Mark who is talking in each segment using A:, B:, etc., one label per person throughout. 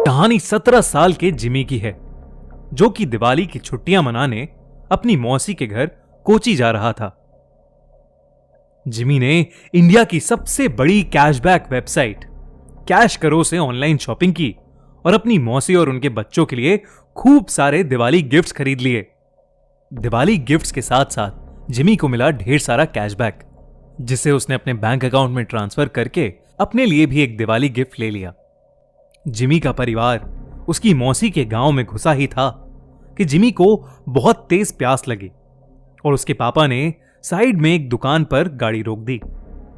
A: कहानी 17 साल के जिमी की है, जो कि दिवाली की छुट्टियां मनाने अपनी मौसी के घर कोची जा रहा था। जिमी ने इंडिया की सबसे बड़ी कैशबैक वेबसाइट कैश करो से ऑनलाइन शॉपिंग की और अपनी मौसी और उनके बच्चों के लिए खूब सारे दिवाली गिफ्ट्स खरीद लिए। दिवाली गिफ्ट्स के साथ साथ जिमी को मिला ढेर सारा कैशबैक, जिसे उसने अपने बैंक अकाउंट में ट्रांसफर करके अपने लिए भी एक दिवाली गिफ्ट ले लिया। जिमी का परिवार उसकी मौसी के गांव में घुसा ही था कि जिमी को बहुत तेज प्यास लगी और उसके पापा ने साइड में एक दुकान पर गाड़ी रोक दी।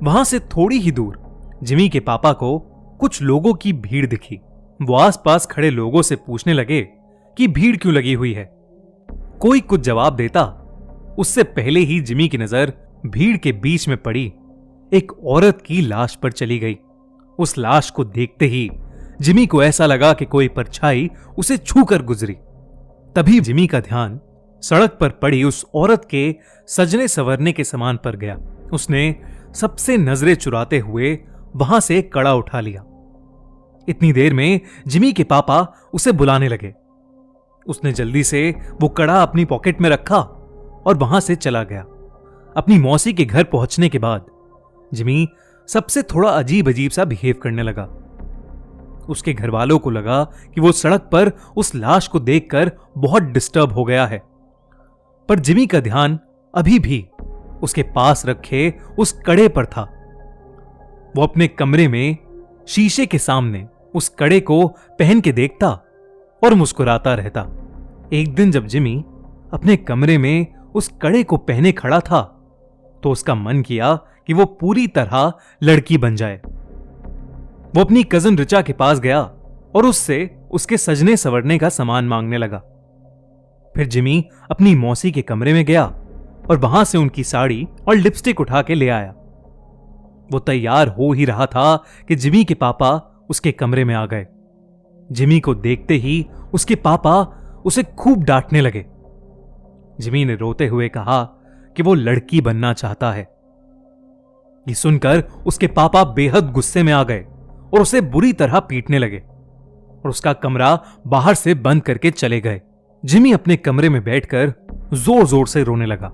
A: वहां से थोड़ी ही दूर जिमी के पापा को कुछ लोगों की भीड़ दिखी। वो आसपास खड़े लोगों से पूछने लगे कि भीड़ क्यों लगी हुई है। कोई कुछ जवाब देता, उससे पहले ही जिमी की नजर भीड़ के बीच में पड़ी एक औरत की लाश पर चली गई। उस लाश को देखते ही जिमी को ऐसा लगा कि कोई परछाई उसे छूकर गुजरी। तभी जिमी का ध्यान सड़क पर पड़ी उस औरत के सजने संवरने के सामान पर गया। उसने सबसे नजरें चुराते हुए वहां से एक कड़ा उठा लिया। इतनी देर में जिमी के पापा उसे बुलाने लगे। उसने जल्दी से वो कड़ा अपनी पॉकेट में रखा और वहां से चला गया। अपनी मौसी के घर पहुंचने के बाद जिमी सबसे थोड़ा अजीब अजीब सा बिहेव करने लगा। उसके घर वालों को लगा कि वो सड़क पर उस लाश को देखकर बहुत डिस्टर्ब हो गया है, पर जिमी का ध्यान अभी भी उसके पास रखे उस कड़े पर था। वो अपने कमरे में शीशे के सामने उस कड़े को पहन के देखता और मुस्कुराता रहता। एक दिन जब जिमी अपने कमरे में उस कड़े को पहने खड़ा था तो उसका मन किया कि वो पूरी तरह लड़की बन जाए। वो अपनी कजन रिचा के पास गया और उससे उसके सजने संवरने का सामान मांगने लगा। फिर जिमी अपनी मौसी के कमरे में गया और वहां से उनकी साड़ी और लिपस्टिक उठा के ले आया। वो तैयार हो ही रहा था कि जिमी के पापा उसके कमरे में आ गए। जिमी को देखते ही उसके पापा उसे खूब डांटने लगे। जिमी ने रोते हुए कहा कि वो लड़की बनना चाहता है। ये सुनकर उसके पापा बेहद गुस्से में आ गए और उसे बुरी तरह पीटने लगे और उसका कमरा बाहर से बंद करके चले गए। जिमी अपने कमरे में बैठकर जोर जोर से रोने लगा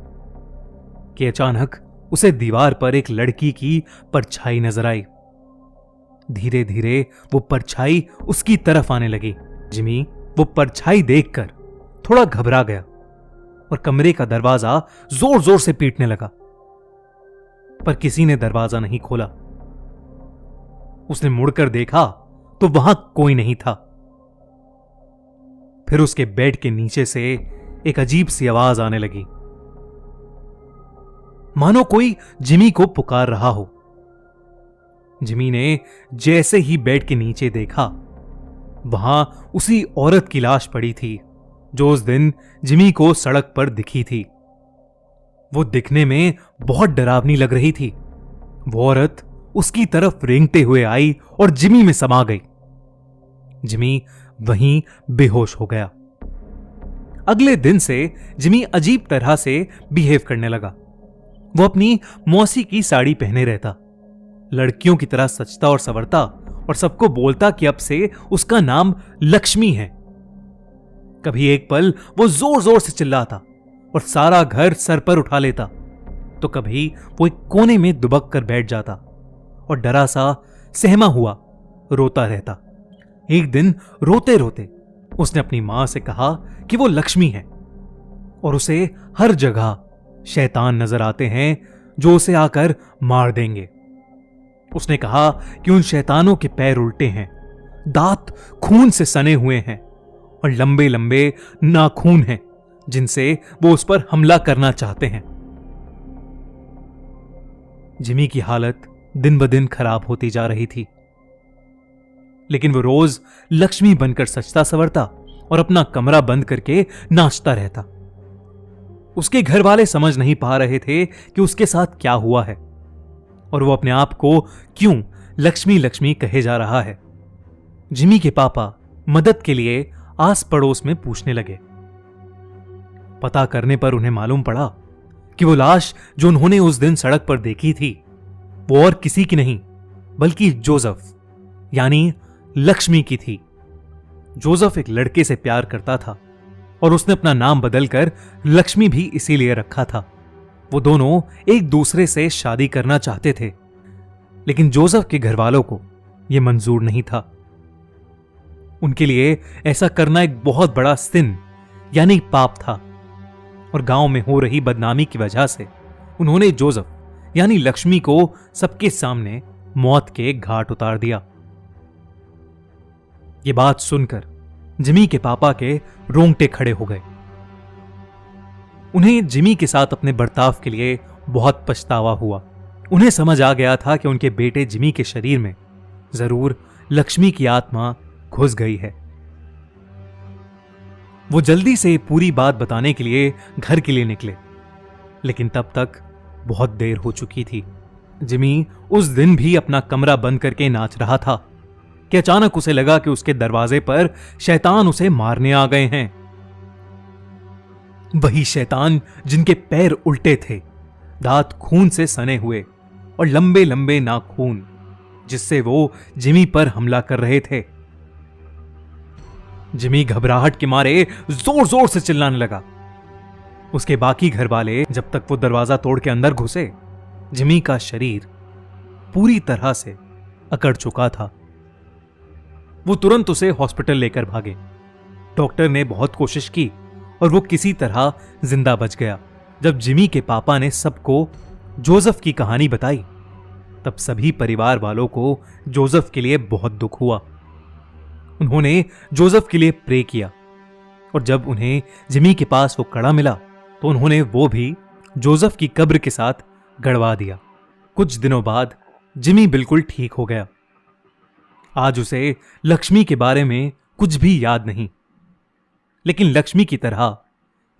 A: कि अचानक उसे दीवार पर एक लड़की की परछाई नजर आई। धीरे धीरे वो परछाई उसकी तरफ आने लगी। जिमी वो परछाई देखकर थोड़ा घबरा गया और कमरे का दरवाजा जोर जोर से पीटने लगा, पर किसी ने दरवाजा नहीं खोला। उसने मुड़कर देखा तो वहां कोई नहीं था। फिर उसके बेड के नीचे से एक अजीब सी आवाज आने लगी, मानो कोई जिमी को पुकार रहा हो। जिमी ने जैसे ही बेड के नीचे देखा, वहां उसी औरत की लाश पड़ी थी जो उस दिन जिमी को सड़क पर दिखी थी। वो दिखने में बहुत डरावनी लग रही थी। वो औरत उसकी तरफ रेंगते हुए आई और जिमी में समा गई। जिमी वहीं बेहोश हो गया। अगले दिन से जिमी अजीब तरह से बिहेव करने लगा। वो अपनी मौसी की साड़ी पहने रहता, लड़कियों की तरह सजता और संवरता और सबको बोलता कि अब से उसका नाम लक्ष्मी है। कभी एक पल वो जोर जोर से चिल्लाता और सारा घर सर पर उठा लेता, तो कभी वो एक कोने में दुबक कर बैठ जाता और डरा सा सहमा हुआ रोता रहता। एक दिन रोते रोते उसने अपनी मां से कहा कि वो लक्ष्मी है और उसे हर जगह शैतान नजर आते हैं जो उसे आकर मार देंगे। उसने कहा कि उन शैतानों के पैर उल्टे हैं, दांत खून से सने हुए हैं और लंबे लंबे नाखून हैं जिनसे वो उस पर हमला करना चाहते हैं। जिमी की हालत दिन ब दिन खराब होती जा रही थी, लेकिन वो रोज लक्ष्मी बनकर सजता संवरता और अपना कमरा बंद करके नाचता रहता। उसके घर वाले समझ नहीं पा रहे थे कि उसके साथ क्या हुआ है और वो अपने आप को क्यों लक्ष्मी लक्ष्मी कहे जा रहा है। जिमी के पापा मदद के लिए आस पड़ोस में पूछने लगे। पता करने पर उन्हें मालूम पड़ा कि वो लाश जो उन्होंने उस दिन सड़क पर देखी थी वो और किसी की नहीं बल्कि जोसेफ यानी लक्ष्मी की थी। जोसेफ एक लड़के से प्यार करता था और उसने अपना नाम बदलकर लक्ष्मी भी इसीलिए रखा था। वो दोनों एक दूसरे से शादी करना चाहते थे, लेकिन जोसेफ के घर वालों को यह मंजूर नहीं था। उनके लिए ऐसा करना एक बहुत बड़ा सिन यानी पाप था, और गांव में हो रही बदनामी की वजह से उन्होंने जोसेफ यानी लक्ष्मी को सबके सामने मौत के घाट उतार दिया। यह बात सुनकर जिमी के पापा के रोंगटे खड़े हो गए। उन्हें जिमी के साथ अपने बर्ताव के लिए बहुत पछतावा हुआ। उन्हें समझ आ गया था कि उनके बेटे जिमी के शरीर में जरूर लक्ष्मी की आत्मा घुस गई है। वो जल्दी से पूरी बात बताने के लिए घर के लिए निकले, लेकिन तब तक बहुत देर हो चुकी थी। जिमी उस दिन भी अपना कमरा बंद करके नाच रहा था कि अचानक उसे लगा कि उसके दरवाजे पर शैतान उसे मारने आ गए हैं। वही शैतान जिनके पैर उल्टे थे, दांत खून से सने हुए और लंबे लंबे नाखून, जिससे वो जिमी पर हमला कर रहे थे। जिमी घबराहट के मारे जोर जोर से चिल्लाने लगा। उसके बाकी घर वाले जब तक वो दरवाजा तोड़ के अंदर घुसे, जिमी का शरीर पूरी तरह से अकड़ चुका था। वो तुरंत उसे हॉस्पिटल लेकर भागे। डॉक्टर ने बहुत कोशिश की और वो किसी तरह जिंदा बच गया। जब जिमी के पापा ने सबको जोसेफ की कहानी बताई, तब सभी परिवार वालों को जोसेफ के लिए बहुत दुख हुआ। उन्होंने जोसेफ के लिए प्रे किया, और जब उन्हें जिमी के पास वो कड़ा मिला तो उन्होंने वो भी जोसेफ की कब्र के साथ गड़वा दिया। कुछ दिनों बाद जिमी बिल्कुल ठीक हो गया। आज उसे लक्ष्मी के बारे में कुछ भी याद नहीं, लेकिन लक्ष्मी की तरह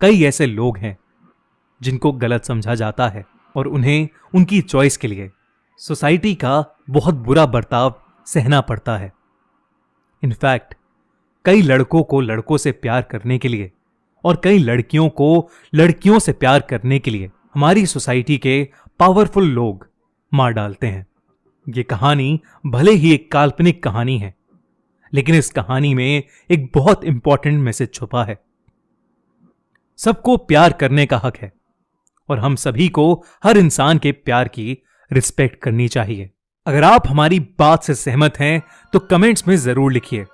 A: कई ऐसे लोग हैं जिनको गलत समझा जाता है और उन्हें उनकी चॉइस के लिए सोसाइटी का बहुत बुरा बर्ताव सहना पड़ता है। इनफैक्ट कई लड़कों को लड़कों से प्यार करने के लिए और कई लड़कियों को लड़कियों से प्यार करने के लिए हमारी सोसाइटी के पावरफुल लोग मार डालते हैं। ये कहानी भले ही एक काल्पनिक कहानी है, लेकिन इस कहानी में एक बहुत इंपॉर्टेंट मैसेज छुपा है। सबको प्यार करने का हक है और हम सभी को हर इंसान के प्यार की रिस्पेक्ट करनी चाहिए। अगर आप हमारी बात से सहमत हैं तो कमेंट्स में जरूर लिखिए।